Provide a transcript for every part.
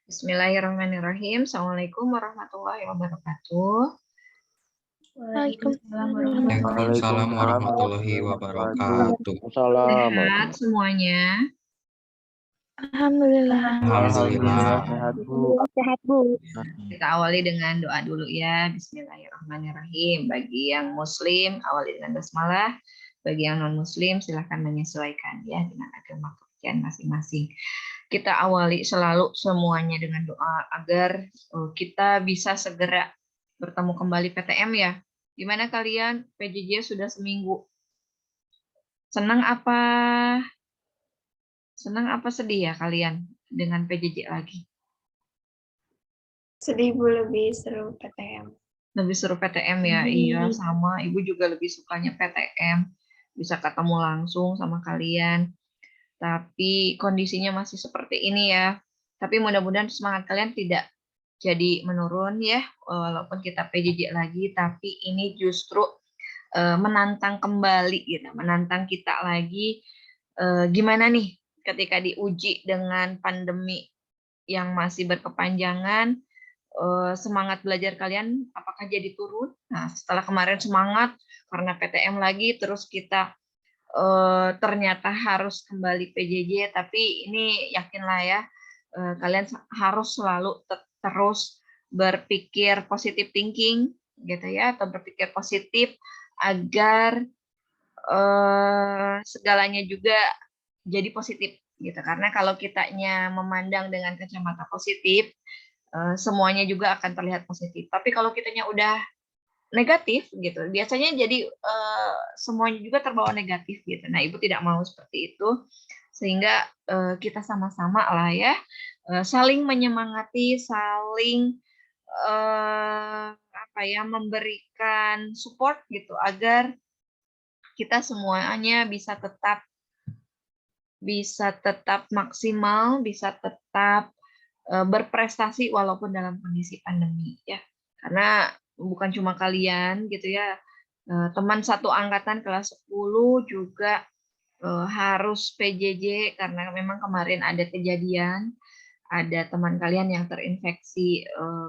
Bismillahirrahmanirrahim. Assalamualaikum warahmatullahi wabarakatuh. Waalaikumsalam Waalaikumsalam warahmatullahi wabarakatuh. Sehat semuanya. Alhamdulillah. Alhamdulillah. Sehat, Bu. Sehat, Bu. Kita awali dengan doa dulu ya. Bismillahirrahmanirrahim. Bagi yang muslim, awali dengan basmalah. Bagi yang non-muslim, silahkan menyesuaikan ya dengan agama kepercayaan masing-masing. Kita awali selalu semuanya dengan doa agar kita bisa segera bertemu kembali PTM ya. Gimana kalian? PJJ sudah seminggu. Senang apa sedih ya kalian dengan PJJ lagi? Sedih, Bu, lebih seru PTM. Lebih seru PTM ya? Iya, sama. Ibu juga lebih sukanya PTM. Bisa ketemu langsung sama kalian. Tapi kondisinya masih seperti ini ya. Tapi mudah-mudahan semangat kalian tidak jadi menurun ya. Walaupun kita PJJ lagi, tapi ini justru menantang kembali gitu. Menantang kita lagi. Gimana nih ketika diuji dengan pandemi yang masih berkepanjangan, semangat belajar kalian apakah jadi turun? Nah, setelah kemarin semangat karena PTM lagi, terus kita ternyata harus kembali PJJ, tapi ini yakinlah ya, kalian harus selalu terus berpikir positive thinking gitu ya, atau berpikir positif agar segalanya juga jadi positif gitu. Karena kalau kitanya memandang dengan kacamata positif, semuanya juga akan terlihat positif. Tapi kalau kitanya udah negatif gitu, biasanya jadi semuanya juga terbawa negatif gitu. Nah, Ibu tidak mau seperti itu, sehingga kita sama-sama lah ya, saling menyemangati, saling memberikan support gitu agar kita semuanya bisa tetap maksimal, bisa tetap berprestasi walaupun dalam kondisi pandemi ya. Karena bukan cuma kalian gitu ya, teman satu angkatan kelas 10 juga harus PJJ karena memang kemarin ada kejadian, ada teman kalian yang terinfeksi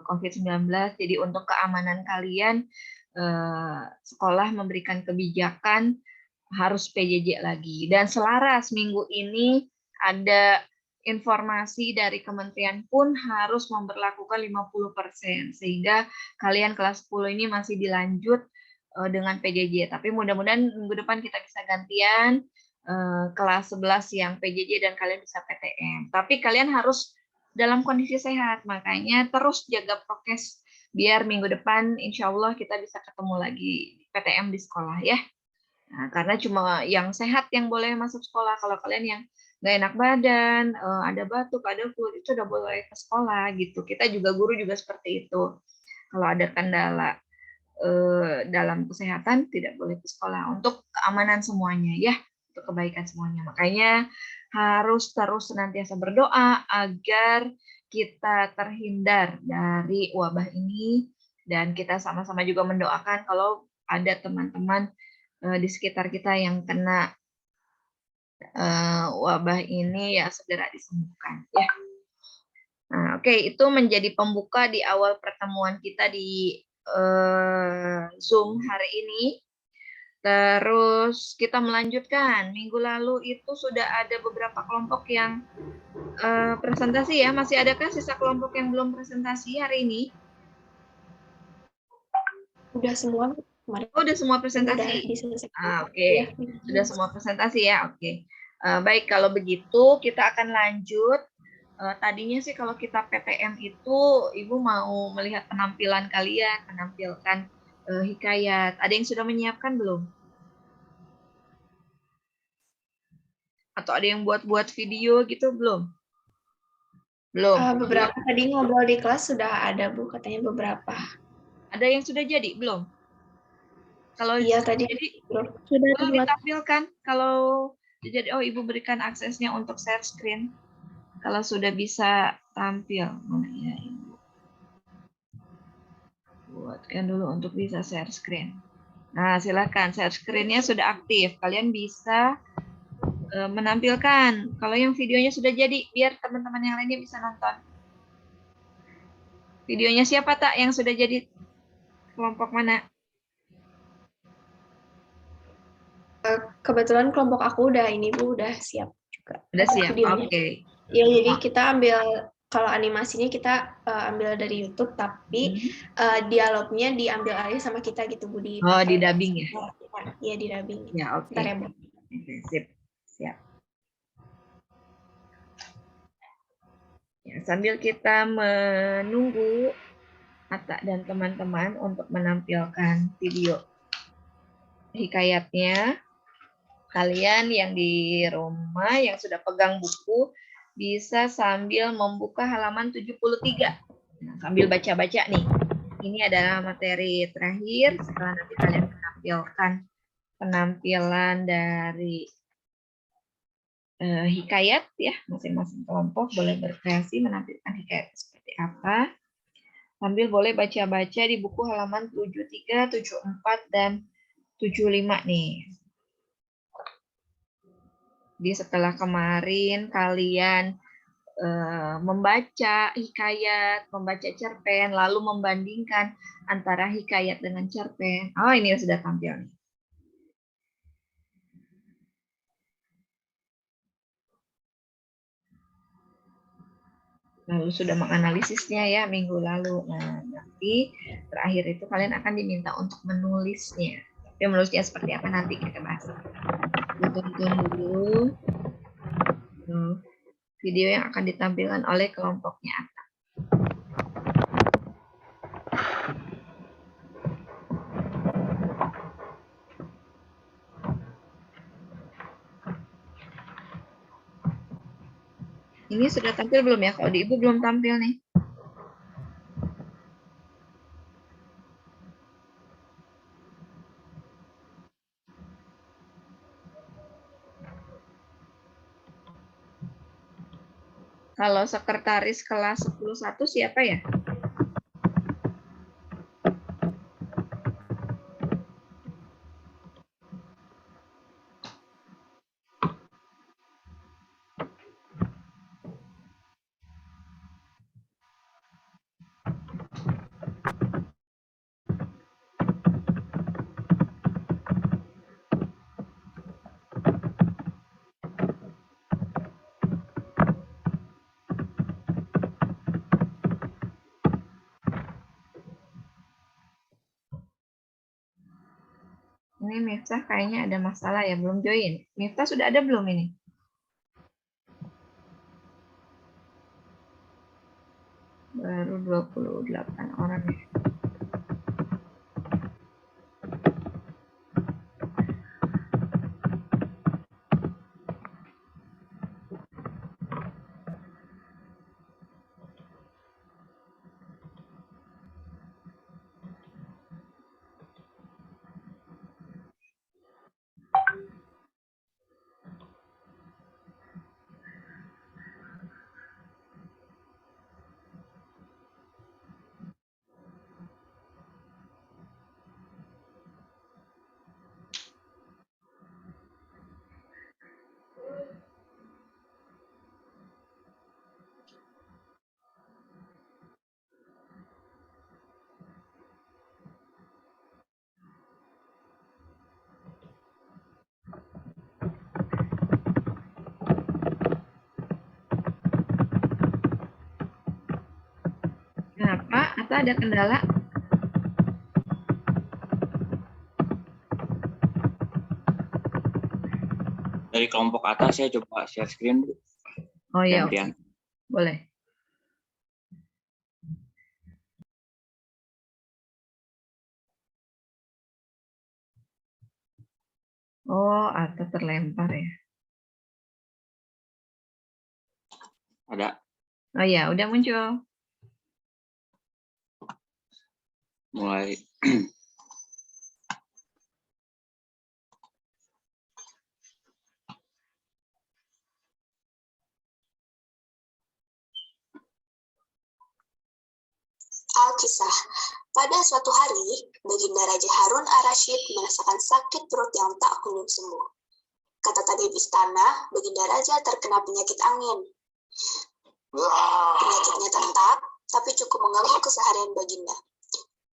COVID-19. Jadi untuk keamanan kalian, sekolah memberikan kebijakan harus PJJ lagi. Dan selaras minggu ini ada informasi dari kementerian pun harus memberlakukan 50%, sehingga kalian kelas 10 ini masih dilanjut dengan PJJ. Tapi mudah-mudahan minggu depan kita bisa gantian kelas 11 yang PJJ dan kalian bisa PTM. Tapi kalian harus dalam kondisi sehat, makanya terus jaga prokes biar minggu depan insya Allah kita bisa ketemu lagi PTM di sekolah ya. Nah, karena cuma yang sehat yang boleh masuk sekolah. Kalau kalian yang nggak enak badan, ada batuk, ada flu, itu udah boleh ke sekolah gitu. Kita juga guru juga seperti itu. Kalau ada kendala dalam kesehatan tidak boleh ke sekolah untuk keamanan semuanya ya, untuk kebaikan semuanya. Makanya harus terus senantiasa berdoa agar kita terhindar dari wabah ini, dan kita sama-sama juga mendoakan kalau ada teman-teman di sekitar kita yang kena wabah ini ya segera disembuhkan ya. Nah, oke, itu menjadi pembuka di awal pertemuan kita di Zoom hari ini. Terus kita melanjutkan. Minggu lalu itu sudah ada beberapa kelompok yang presentasi ya. Masih adakah sisa kelompok yang belum presentasi hari ini? Udah semua. Oh, udah semua presentasi. Oke. Sudah semua presentasi ya. Oke. Baik, kalau begitu kita akan lanjut. Tadinya sih kalau kita PTM itu Ibu mau melihat penampilan kalian, menampilkan hikayat. Ada yang sudah menyiapkan belum? Atau ada yang buat video gitu belum? Belum. Beberapa tadi ngobrol di kelas sudah ada, Bu, katanya beberapa. Ada yang sudah jadi belum? Kalau iya tadi jadi sudah boleh ditampilkan. Kalau jadi Ibu berikan aksesnya untuk share screen. Kalau sudah bisa tampil, mana ya Ibu? Buatkan dulu untuk bisa share screen. Nah, silakan share screen-nya sudah aktif. Kalian bisa menampilkan. Kalau yang videonya sudah jadi, biar teman-teman yang lainnya bisa nonton. Videonya siapa tak yang sudah jadi kelompok mana? Kebetulan kelompok aku udah ini Bu, udah siap juga. Udah siap. Videonya. Oke. Ya, jadi kita ambil kalau animasinya kita ambil dari YouTube, tapi dialognya diambil alih sama kita gitu Bu di. Oh, di dubbing ya? Iya, di dubbing. Ya, oke. Ntar ya Bu. Oke, sip. Siap. Ya, sambil kita menunggu Atta dan teman-teman untuk menampilkan video hikayatnya, kalian yang di rumah yang sudah pegang buku bisa sambil membuka halaman 73. Nah, sambil baca-baca nih. Ini adalah materi terakhir setelah nanti kalian menampilkan penampilan dari hikayat ya, masing-masing kelompok boleh berkreasi menampilkan hikayat seperti apa. Sambil boleh baca-baca di buku halaman 73, 74, dan 75 nih. Jadi setelah kemarin kalian membaca hikayat, membaca cerpen, lalu membandingkan antara hikayat dengan cerpen. Oh, ini sudah tampil nih. Lalu sudah menganalisisnya ya minggu lalu. Nah, nanti terakhir itu kalian akan diminta untuk menulisnya. Tapi menulisnya seperti apa nanti kita bahas. Tonton dulu video yang akan ditampilkan oleh kelompoknya Atta. Ini sudah tampil belum ya? Kalau di Ibu belum tampil nih. Kalau sekretaris kelas 10-1 siapa ya? Ini Miftah kayaknya ada masalah ya, belum join. Miftah sudah ada belum ini? Baru 28 orang ya. Kenapa? Atau ada kendala? Dari kelompok atas saya coba share screen dulu. Oh iya, Gantian. boleh. Oh, atau terlempar ya? Ada. Oh iya, udah muncul. Mulai. Alkisah. Pada suatu hari, Baginda Raja Harun ar-Rasyid merasakan sakit perut yang tak kunjung sembuh. Kata tabib istana, Baginda Raja terkena penyakit angin. Penyakitnya tetap, tapi cukup mengganggu keseharian Baginda.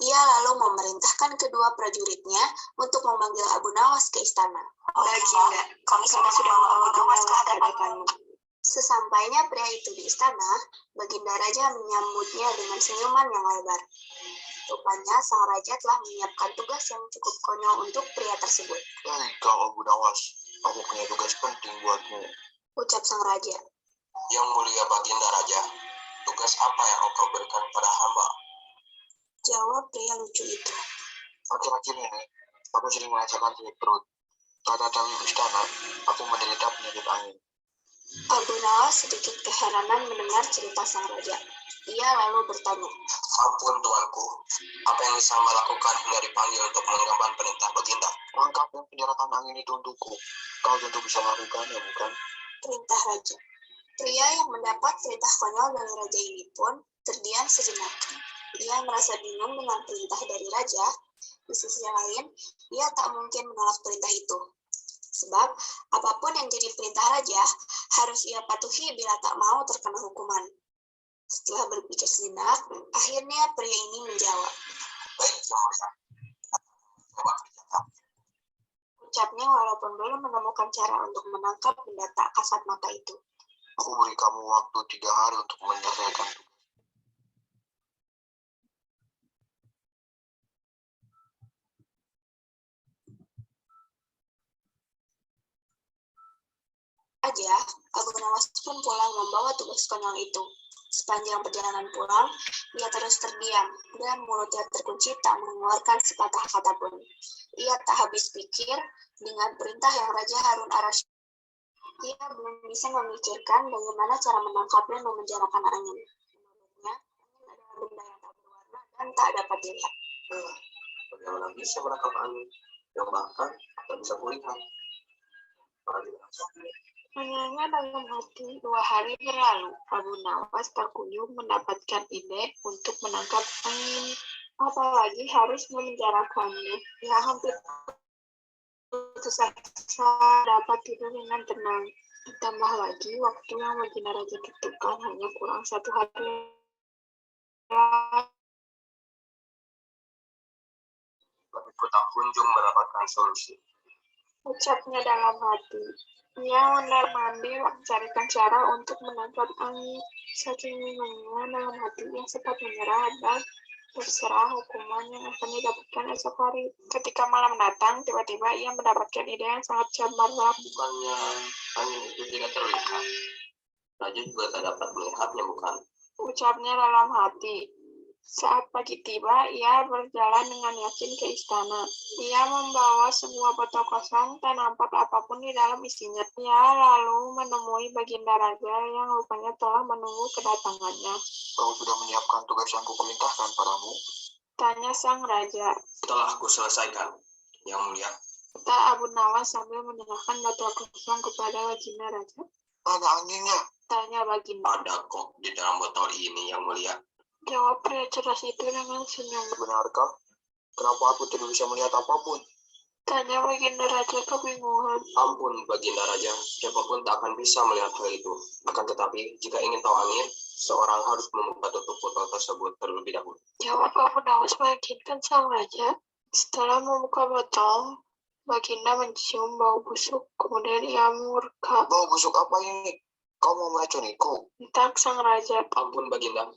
Ia lalu memerintahkan kedua prajuritnya untuk memanggil Abu Nawas ke istana. Baginda, kami sudah membawa Abu Nawas ke hadapanmu. Sesampainya pria itu di istana, Baginda Raja menyambutnya dengan senyuman yang lebar. Rupanya sang raja telah menyiapkan tugas yang cukup konyol untuk pria tersebut. Kau Abu Nawas, aku punya tugas penting buatmu. Ucap sang raja. Yang mulia Baginda Raja, tugas apa yang kau berikan pada hamba? Jawab pria lucu itu. Akhir-akhir ini, aku sering merasakan sakit perut. Saat datang ke istana, aku menderita penyakit angin. Abu Nawas sedikit keheranan mendengar cerita sang raja. Ia lalu bertanya, Ampun tuanku, apa yang bisa hamba lakukan hingga dipanggil untuk mengemban perintah Baginda? Angkatkan penjarakan angin itu untukku. Kau tentu bisa melakukannya, bukan? perintah raja. Pria yang mendapat perintah konyol dari raja ini pun terdiam sejenak. Ia merasa bingung dengan perintah dari raja. Di sisi lain, ia tak mungkin menolak perintah itu. Sebab, apapun yang jadi perintah raja, harus ia patuhi bila tak mau terkena hukuman. Setelah berpikir sejenak, akhirnya pria ini menjawab. Baik, yang mulia. Coba kerjakan. Ucapnya walaupun belum menemukan cara untuk menangkap benda tak kasat mata itu. Aku beri kamu waktu 3 hari untuk menyelesaikan tugas. Aja, Abu Nawas pun pulang membawa tugas konyol itu. Sepanjang perjalanan pulang, ia terus terdiam dan mulutnya terkunci tak mengeluarkan sepatah kata pun. Ia tak habis pikir dengan perintah yang Raja Harun ar-Rasyid. Ia belum bisa memikirkan bagaimana cara menangkap dan memenjarakan angin. Menurutnya, angin adalah benda yang tak berwarna dan tak dapat dilihat. Bagaimana bisa menangkap angin yang bahkan tak bisa kulihat? Menyangga dalam hati 2 hari berlalu, Abu Nawas tak kunjung mendapatkan ide untuk menangkap angin, apalagi harus memenjarakannya. Ia hampir putus asa dapat tidur dengan tenang. Ditambah lagi, waktu yang Baginda Raja tentukan hanya kurang 1 hari. Aku tak kunjung mendapatkan solusi. Ucapnya dalam hati. Ia mondar-mandir mencarikan cara untuk menangkap angin. Saking bingungnya dalam hati, ia sempat menyerah dan berserah hukuman yang akan didapatkan esok hari. Ketika malam datang, tiba-tiba ia mendapatkan ide yang sangat cemerlang. Bukannya angin itu tidak terlihat. Raja juga tak dapat melihatnya, bukan? Ucapnya dalam hati. Saat pagi tiba, ia berjalan dengan yakin ke istana. Ia membawa sebuah botol kosong, tak nampak apapun di dalam isinya. Ia lalu menemui Baginda Raja yang rupanya telah menunggu kedatangannya. Kau sudah menyiapkan tugas yang kuperintahkan padamu? Tanya sang raja. Telah aku selesaikan, Yang Mulia. Kata Abu Nawas sambil menyerahkan botol kosong kepada Baginda Raja. Ada anginnya? Tanya Baginda. Ada kok di dalam botol ini, Yang Mulia. Jawab pria cerdas itu dengan senyum. Benarkah? Kenapa aku tidak bisa melihat apapun? Tanya Baginda Raja kebingungan. Ampun, Baginda Raja, siapapun tak akan bisa melihat hal itu. Akan tetapi, jika ingin tahu angin, seorang harus membuka tutup botol tersebut terlebih dahulu. Jawab Abu Nawas meyakinkan sang raja. Setelah membuka botol, Baginda mencium bau busuk. Kemudian ia murka. Bau busuk apa ini? Kau mau meracuniku? Bentak sang raja. Ampun, Baginda.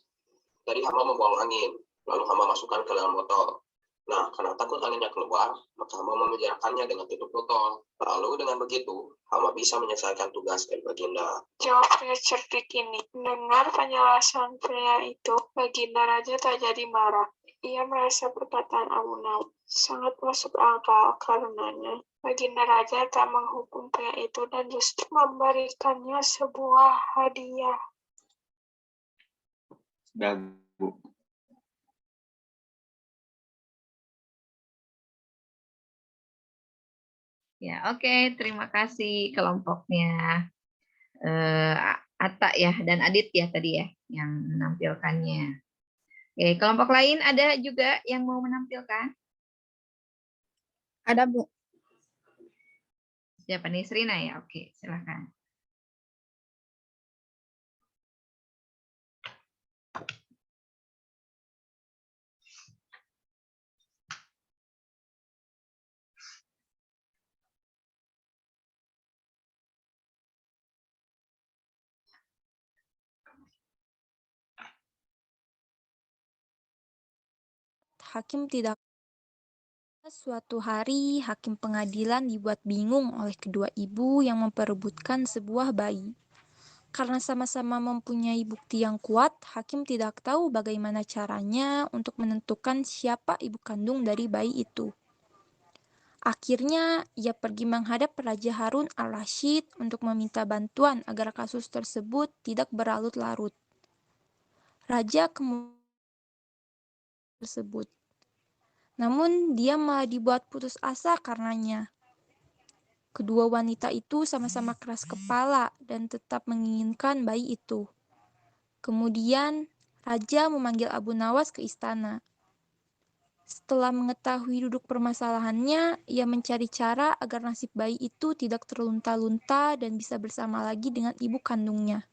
Tadi hamba membuang angin, lalu hamba masukkan ke dalam botol. Nah, karena takut anginnya keluar, maka hamba memenjarakannya dengan tutup botol. Lalu dengan begitu, hamba bisa menyelesaikan tugas dari Baginda. Jawab pria cerdik ini. Mendengar penjelasan pria itu, Baginda Raja tak jadi marah. Ia merasa perkataan Abu Nawas sangat masuk akal karenanya. Baginda Raja tak menghukum pria itu dan justru memberikannya sebuah hadiah. Sudah, Bu. Ya, oke. Terima kasih kelompoknya. Atta ya dan Adit ya tadi ya yang menampilkannya. Oke, kelompok lain ada juga yang mau menampilkan? Ada, Bu. Siapa nih? Srina ya? Oke, silakan. hakim tidak. Suatu hari, hakim pengadilan dibuat bingung oleh kedua ibu yang memperebutkan sebuah bayi. Karena sama-sama mempunyai bukti yang kuat, hakim tidak tahu bagaimana caranya untuk menentukan siapa ibu kandung dari bayi itu. Akhirnya, ia pergi menghadap Raja Harun al-Rashid untuk meminta bantuan agar kasus tersebut tidak berlarut-larut. Raja kemudian tersebut. Namun, dia malah dibuat putus asa karenanya. Kedua wanita itu sama-sama keras kepala dan tetap menginginkan bayi itu. Kemudian, Raja memanggil Abu Nawas ke istana. Setelah mengetahui duduk permasalahannya, ia mencari cara agar nasib bayi itu tidak terlunta-lunta dan bisa bersama lagi dengan ibu kandungnya.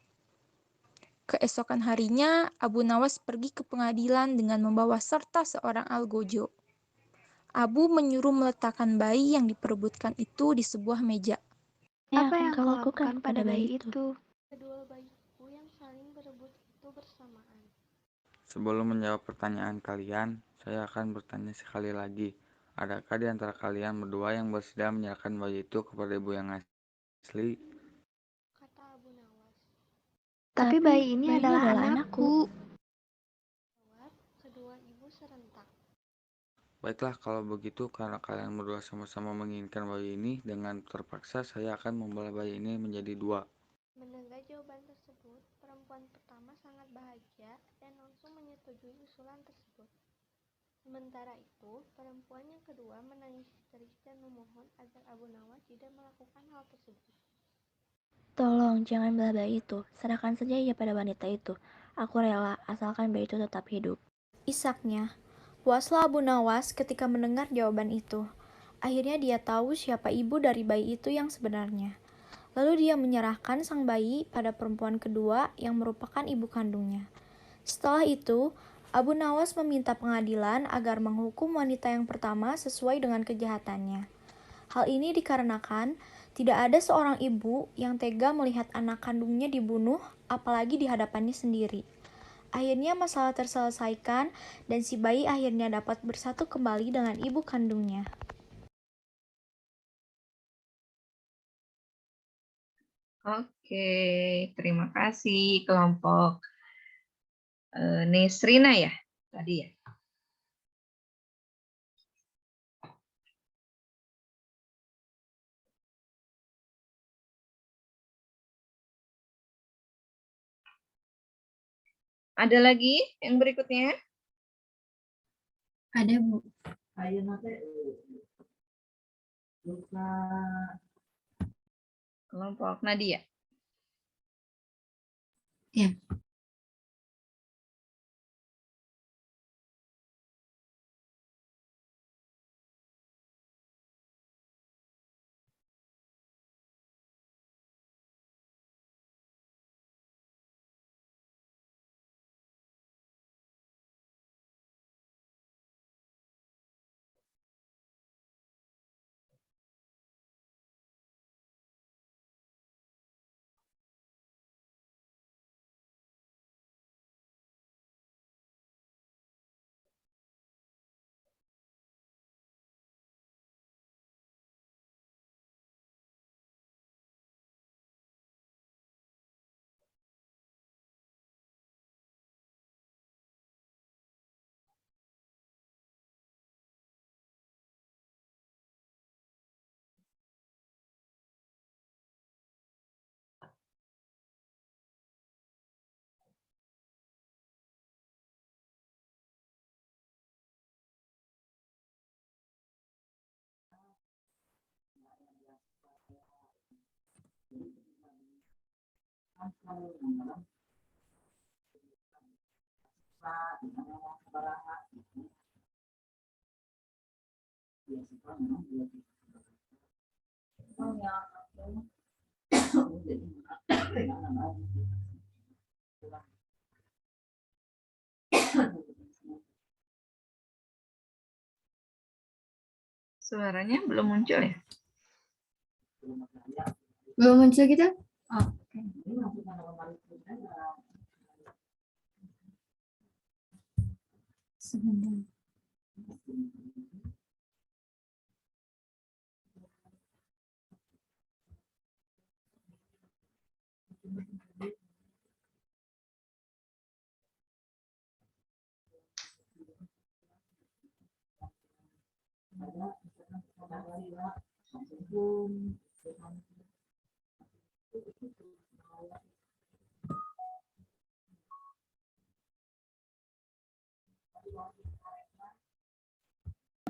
Keesokan harinya, Abu Nawas pergi ke pengadilan dengan membawa serta seorang algojo. Abu menyuruh meletakkan bayi yang diperebutkan itu di sebuah meja. Apa yang kau lakukan pada bayi itu? Kedua bayiku yang saling berebut itu bersamaan. Sebelum menjawab pertanyaan kalian, saya akan bertanya sekali lagi. Adakah di antara kalian berdua yang bersedia menyerahkan bayi itu kepada ibu yang asli? Kata Abu Nawas. Tapi bayi ini adalah anakku. Jawab kedua ibu serentak. Baiklah, kalau begitu karena kalian berdua sama-sama menginginkan bayi ini, dengan terpaksa saya akan membelah bayi ini menjadi dua. Mendengar jawaban tersebut, perempuan pertama sangat bahagia dan langsung menyetujui usulan tersebut. Sementara itu, perempuan yang kedua menangis histeris dan memohon agar Abu Nawas tidak melakukan hal tersebut. Tolong, jangan belah bayi itu. Serahkan saja ia pada wanita itu. Aku rela, asalkan bayi itu tetap hidup. Isaknya, puaslah Abu Nawas ketika mendengar jawaban itu. Akhirnya dia tahu siapa ibu dari bayi itu yang sebenarnya. Lalu dia menyerahkan sang bayi pada perempuan kedua yang merupakan ibu kandungnya. Setelah itu, Abu Nawas meminta pengadilan agar menghukum wanita yang pertama sesuai dengan kejahatannya. Hal ini dikarenakan tidak ada seorang ibu yang tega melihat anak kandungnya dibunuh, apalagi di hadapannya sendiri. Akhirnya masalah terselesaikan dan si bayi akhirnya dapat bersatu kembali dengan ibu kandungnya. Oke, terima kasih kelompok Nesrina ya tadi ya. Ada lagi yang berikutnya? Ada, Bu. Kelompok Nadia. Ya. Suaranya belum muncul ya? Belum muncul gitu? Oh. Sebentar.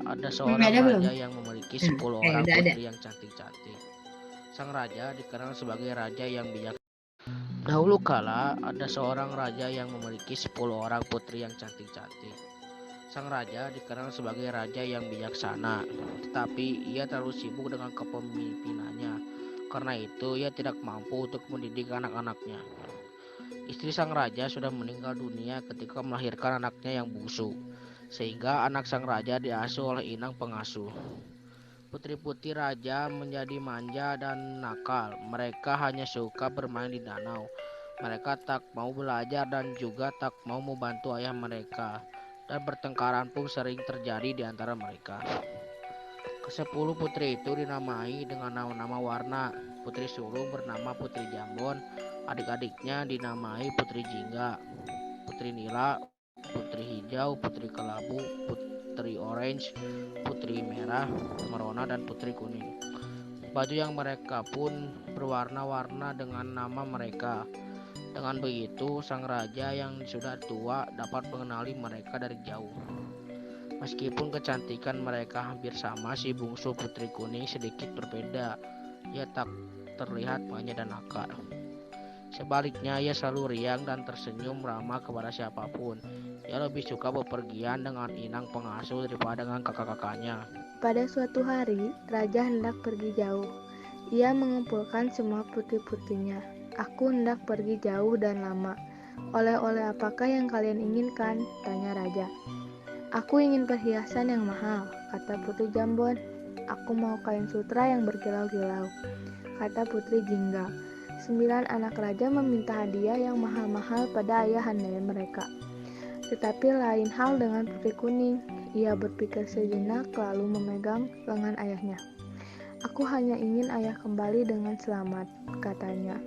Ada seorang raja yang memiliki 10 orang putri yang cantik-cantik. Sang raja dikenal sebagai raja yang bijak. Dahulu kala ada seorang raja yang memiliki 10 orang putri yang cantik-cantik. Sang raja dikenal sebagai raja yang bijaksana, tetapi ia terlalu sibuk dengan kepemimpinannya. Karena itu ia tidak mampu untuk mendidik anak-anaknya. Istri sang raja sudah meninggal dunia ketika melahirkan anaknya yang bungsu, sehingga anak sang raja diasuh oleh inang pengasuh. Putri-putri raja menjadi manja dan nakal. Mereka hanya suka bermain di danau. Mereka tak mau belajar dan juga tak mau membantu ayah mereka. Dan pertengkaran pun sering terjadi di antara mereka. Ke-10 putri itu dinamai dengan nama-nama warna. Putri sulung bernama Putri Jambon. Adik-adiknya dinamai Putri Jingga, Putri Nila, Putri Hijau, Putri Kelabu, Putri Orange, Putri Merah, Merona, dan Putri Kuning. Baju yang mereka pun berwarna-warna dengan nama mereka. Dengan begitu, sang raja yang sudah tua dapat mengenali mereka dari jauh. Meskipun kecantikan mereka hampir sama, si bungsu Putri Kuning sedikit berbeda. Ia tak terlihat manja dan nakal. Sebaliknya, ia selalu riang dan tersenyum ramah kepada siapapun. Ia lebih suka bepergian dengan inang pengasuh daripada dengan kakak-kakaknya. Pada suatu hari, raja hendak pergi jauh. Ia mengumpulkan semua putri-putrinya. Aku hendak pergi jauh dan lama. Oleh-oleh apakah yang kalian inginkan? Tanya raja. Aku ingin perhiasan yang mahal, kata Putri Jambon. Aku mau kain sutra yang berkilau-kilau, kata Putri Jingga. 9 anak raja meminta hadiah yang mahal-mahal pada ayahanda mereka. Tetapi lain hal dengan Putri Kuning. Ia berpikir sejenak lalu memegang lengan ayahnya. Aku hanya ingin ayah kembali dengan selamat, katanya.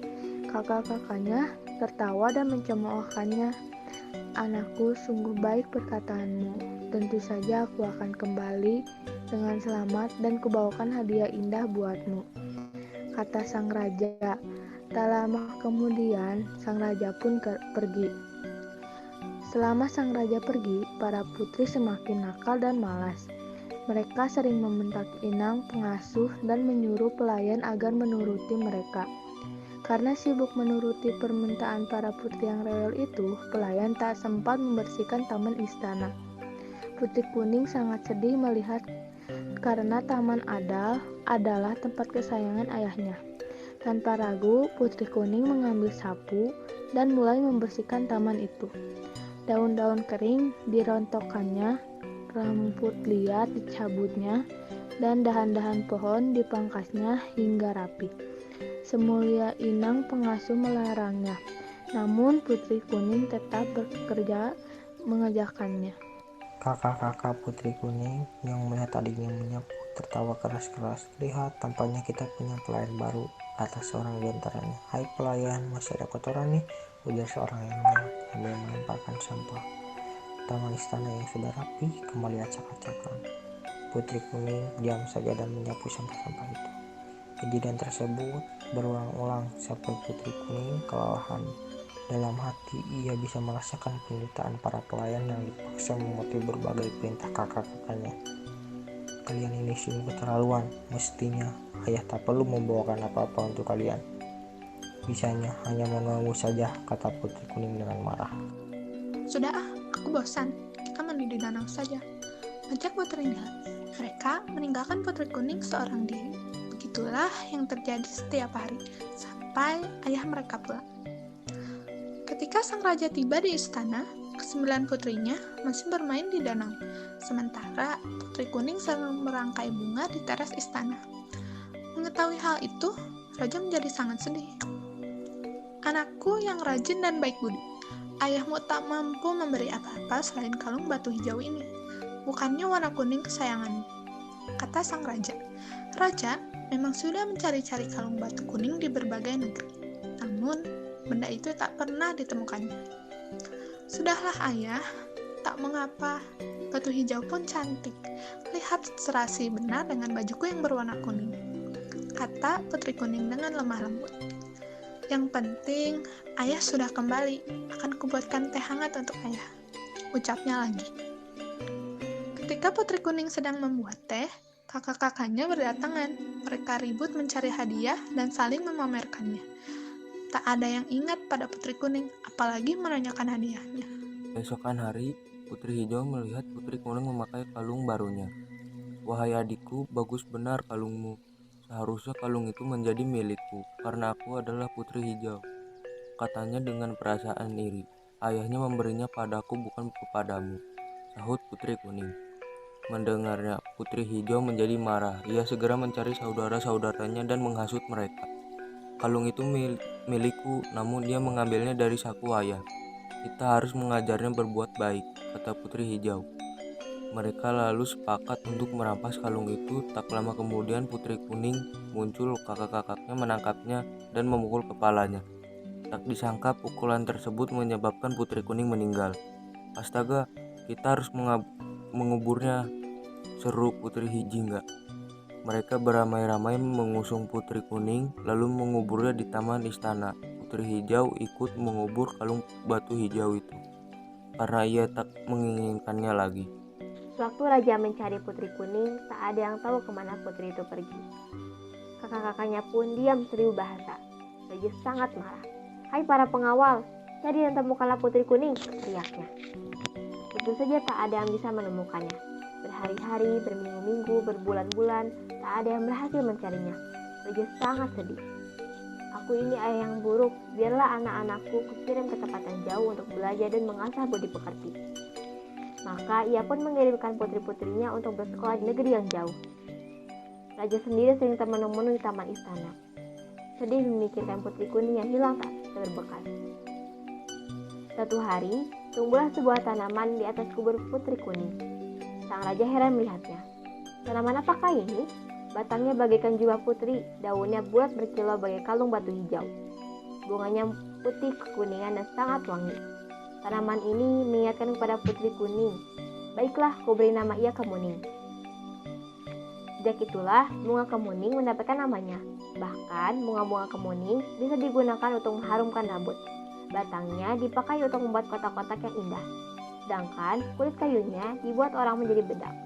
Kakak-kakaknya tertawa dan mencemoohkannya. Anakku, sungguh baik perkataanmu. Tentu saja aku akan kembali dengan selamat dan kubawakan hadiah indah buatmu, kata sang raja. Tak lama kemudian, sang raja pun pergi. Selama sang raja pergi, para putri semakin nakal dan malas. Mereka sering membentak inang pengasuh dan menyuruh pelayan agar menuruti mereka. Karena sibuk menuruti permintaan para putri yang rewel itu, pelayan tak sempat membersihkan taman istana. Putri Kuning sangat sedih melihat karena taman adalah tempat kesayangan ayahnya. Tanpa ragu, Putri Kuning mengambil sapu dan mulai membersihkan taman itu. Daun-daun kering dirontokkannya, rumput liar dicabutnya, dan dahan-dahan pohon dipangkasnya hingga rapi. Semulia inang pengasuh melarangnya, namun Putri Kuning tetap bekerja mengerjakannya. Kakak-kakak Putri Kuning yang melihat adiknya menyapu tertawa keras-keras. Lihat, tampaknya kita punya pelayan baru, kata seorang di antaranya. Hai pelayan, masih ada kotoran nih, ujar seorang yang lain sambil melemparkan sampah. Taman istana yang sudah rapi kembali acak-acakan. Putri Kuning diam saja dan menyapu sampah-sampah itu. Kejadian tersebut berulang-ulang sampai Putri Kuning kelelahan. Dalam hati ia bisa merasakan penderitaan para pelayan yang dipaksa mematuhi berbagai perintah kakak-kakaknya. Kalian ini sungguh keterlaluan. Mestinya ayah tak perlu membawakan apa-apa untuk kalian. Bisanya hanya mengganggu saja, kata Putri Kuning dengan marah. Sudah aku bosan. Kita mandi di danau saja, ajak putrinya. Mereka meninggalkan Putri Kuning seorang diri. Begitulah yang terjadi setiap hari sampai ayah mereka pulang. Ketika sang raja tiba di istana, ke-9 putrinya masih bermain di danau. Sementara Putri Kuning sedang merangkai bunga di teras istana. Mengetahui hal itu, raja menjadi sangat sedih. Anakku yang rajin dan baik budi, ayahmu tak mampu memberi apa-apa selain kalung batu hijau ini. bukannya warna kuning kesayanganmu, kata sang raja. Raja memang sudah mencari-cari kalung batu kuning di berbagai negeri, namun benda itu tak pernah ditemukannya. Sudahlah ayah, tak mengapa, batu hijau pun cantik. Lihat serasi benar dengan bajuku yang berwarna kuning, kata putri kuning dengan lemah lembut. Yang penting, ayah sudah kembali. Akan kubuatkan teh hangat untuk ayah, ucapnya lagi. Ketika putri kuning sedang membuat teh, kakak-kakaknya berdatangan. Mereka ribut mencari hadiah dan saling memamerkannya. Tak ada yang ingat pada putri kuning, apalagi menanyakan hadiahnya. Keesokan hari, putri hijau melihat putri kuning memakai kalung barunya. Wahai adikku, bagus benar kalungmu. Seharusnya kalung itu menjadi milikku, karena aku adalah putri hijau, katanya dengan perasaan iri. Ayahnya memberinya padaku, bukan kepadamu, sahut putri kuning. Mendengarnya, putri hijau menjadi marah. Ia segera mencari saudara-saudaranya dan menghasut mereka. Kalung itu milikku, namun dia mengambilnya dari saku ayah. Kita harus mengajarnya berbuat baik, kata putri hijau. Mereka lalu sepakat untuk merampas kalung itu. Tak lama kemudian putri kuning muncul, kakak-kakaknya menangkapnya dan memukul kepalanya. Tak disangka pukulan tersebut menyebabkan putri kuning meninggal. Astaga, kita harus menguburnya, seru putri jingga. Mereka beramai-ramai mengusung putri kuning lalu menguburnya di taman istana. Putri hijau ikut mengubur kalung batu hijau itu karena ia tak menginginkannya lagi. Sewaktu raja mencari putri kuning, tak ada yang tahu kemana putri itu pergi. Kakak-kakaknya pun diam seribu bahasa. Raja sangat marah. Hai para pengawal, cari dan temukanlah putri kuning, teriaknya. Tentu saja tak ada yang bisa menemukannya. Berhari-hari, berminggu-minggu, berbulan-bulan, tak ada yang berhasil mencarinya. Raja sangat sedih. Aku ini ayah yang buruk, biarlah anak-anakku kukirim ke tempat yang jauh untuk belajar dan mengasah budi pekerti. Maka ia pun mengirimkan putri-putrinya untuk bersekolah di negeri yang jauh. Raja sendiri sering termenung-menung di taman istana, sedih memikirkan putri kuning yang hilang tak terbekas. Satu hari, tumbuhlah sebuah tanaman di atas kubur putri kuning. Sang raja heran melihatnya. Tanaman apakah ini? Batangnya bagaikan jubah putri, daunnya bulat berkilau bagai kalung batu hijau. Bunganya putih kekuningan dan sangat wangi. Tanaman ini mengingatkan kepada putri kuning. Baiklah, kau beri nama ia Kemuning. Sejak itulah bunga kemuning mendapatkan namanya. Bahkan bunga-bunga kemuning bisa digunakan untuk mengharumkan rambut. Batangnya dipakai untuk membuat kotak-kotak yang indah. Sedangkan kulit kayunya dibuat orang menjadi bedak.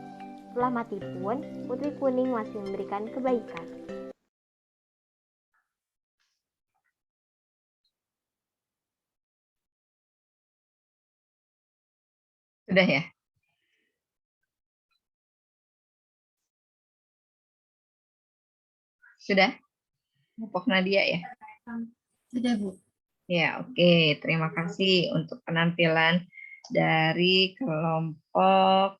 Setelah mati pun, putri kuning masih memberikan kebaikan. Sudah ya? Sudah? Pok Nadia ya? Sudah, Bu. Ya, oke. Terima kasih untuk penampilan dari kelompok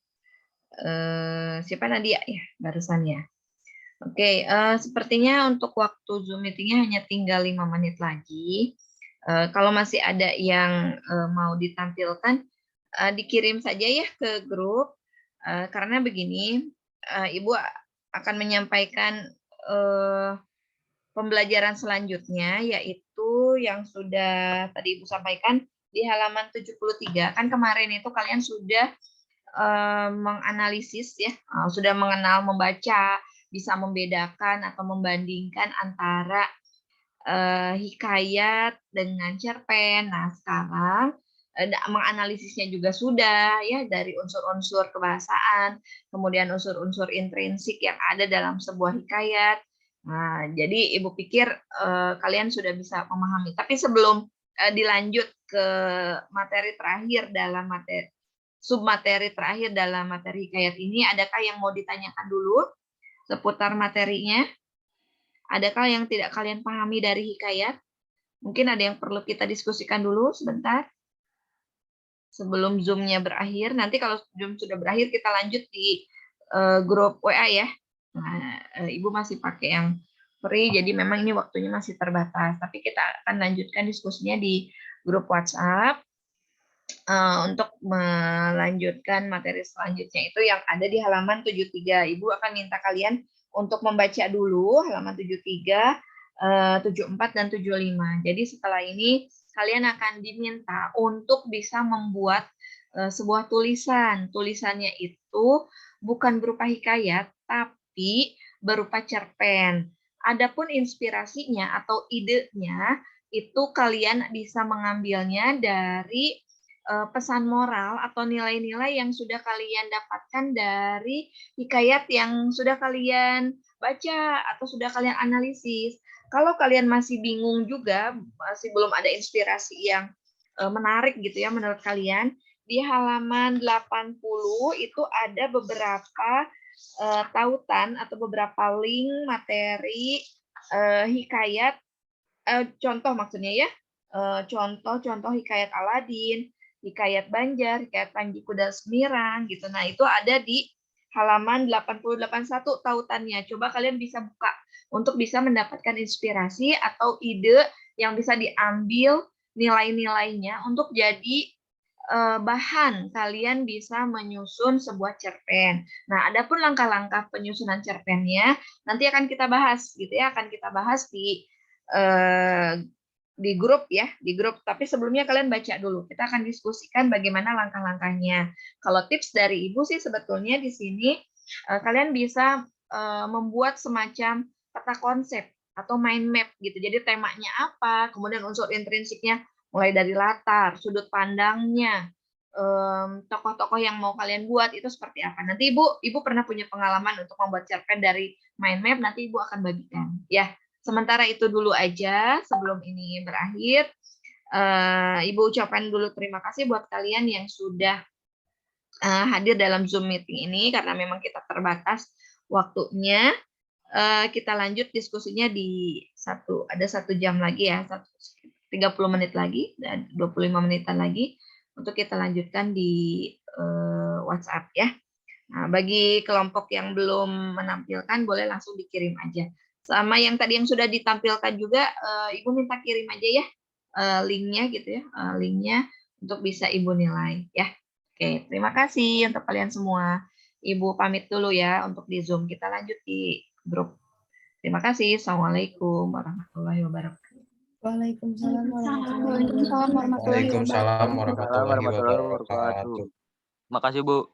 siapa Nadia ya barusan ya. Oke, sepertinya untuk waktu Zoom meetingnya hanya tinggal 5 menit lagi. Kalau masih ada yang mau ditampilkan, dikirim saja ya ke grup. Karena begini, Ibu akan menyampaikan pembelajaran selanjutnya, yaitu yang sudah tadi Ibu sampaikan di halaman 73. Kan kemarin itu kalian sudah menganalisis ya, sudah mengenal, membaca, bisa membedakan atau membandingkan antara hikayat dengan cerpen. Nah, sekarang menganalisisnya juga sudah ya, dari unsur-unsur kebahasaan, kemudian unsur-unsur intrinsik yang ada dalam sebuah hikayat. Nah, jadi Ibu pikir kalian sudah bisa memahami. Tapi sebelum dilanjut ke materi terakhir dalam submateri terakhir dalam materi hikayat ini, adakah yang mau ditanyakan dulu seputar materinya? Adakah yang tidak kalian pahami dari hikayat? Mungkin ada yang perlu kita diskusikan dulu sebentar sebelum Zoom-nya berakhir. Nanti kalau Zoom sudah berakhir, kita lanjut di grup WA ya. Nah, Ibu masih pakai yang free, jadi memang ini waktunya masih terbatas. Tapi kita akan lanjutkan diskusinya di grup WhatsApp. untuk melanjutkan materi selanjutnya itu yang ada di halaman 73. Ibu akan minta kalian untuk membaca dulu halaman 73, 74, dan 75. Jadi setelah ini kalian akan diminta untuk bisa membuat sebuah tulisan. Tulisannya itu bukan berupa hikayat, tapi berupa cerpen. Adapun inspirasinya atau idenya itu kalian bisa mengambilnya dari pesan moral atau nilai-nilai yang sudah kalian dapatkan dari hikayat yang sudah kalian baca atau sudah kalian analisis. Kalau kalian masih bingung juga, masih belum ada inspirasi yang menarik gitu ya menurut kalian, di halaman 80 itu ada beberapa tautan atau beberapa link materi hikayat, contoh maksudnya ya, contoh-contoh hikayat Aladin, hikayat Banjar, hikayat Panji Kuda Semirang gitu. Nah, itu ada di halaman 80-81 tautannya. Coba kalian bisa buka untuk bisa mendapatkan inspirasi atau ide yang bisa diambil nilai-nilainya untuk jadi bahan kalian bisa menyusun sebuah cerpen. Nah, adapun langkah-langkah penyusunan cerpennya nanti akan kita bahas gitu ya, akan kita bahas di grup ya, di grup. Tapi sebelumnya kalian baca dulu. Kita akan diskusikan bagaimana langkah-langkahnya. Kalau tips dari Ibu sih sebetulnya di sini kalian bisa membuat semacam peta konsep atau mind map gitu. Jadi temanya apa, kemudian unsur intrinsiknya mulai dari latar, sudut pandangnya, tokoh-tokoh yang mau kalian buat itu seperti apa. Nanti Ibu pernah punya pengalaman untuk membuat cerpen dari mind map, nanti Ibu akan bagikan ya. Sementara itu dulu aja sebelum ini berakhir. Ibu ucapkan dulu terima kasih buat kalian yang sudah hadir dalam Zoom meeting ini karena memang kita terbatas waktunya. Kita lanjut diskusinya di ada 1 jam lagi ya, 30 menit lagi dan 25 menitan lagi untuk kita lanjutkan di WhatsApp ya. Nah, bagi kelompok yang belum menampilkan boleh langsung dikirim aja. Sama yang tadi yang sudah ditampilkan juga, Ibu minta kirim aja ya linknya gitu ya, linknya untuk bisa Ibu nilai ya. Oke, terima kasih untuk kalian semua. Ibu pamit dulu ya untuk di Zoom. Kita lanjut di grup. Terima kasih. Assalamualaikum warahmatullahi wabarakatuh. Waalaikumsalam Waalaikumsalam warahmatullahi wabarakatuh. Makasih Bu.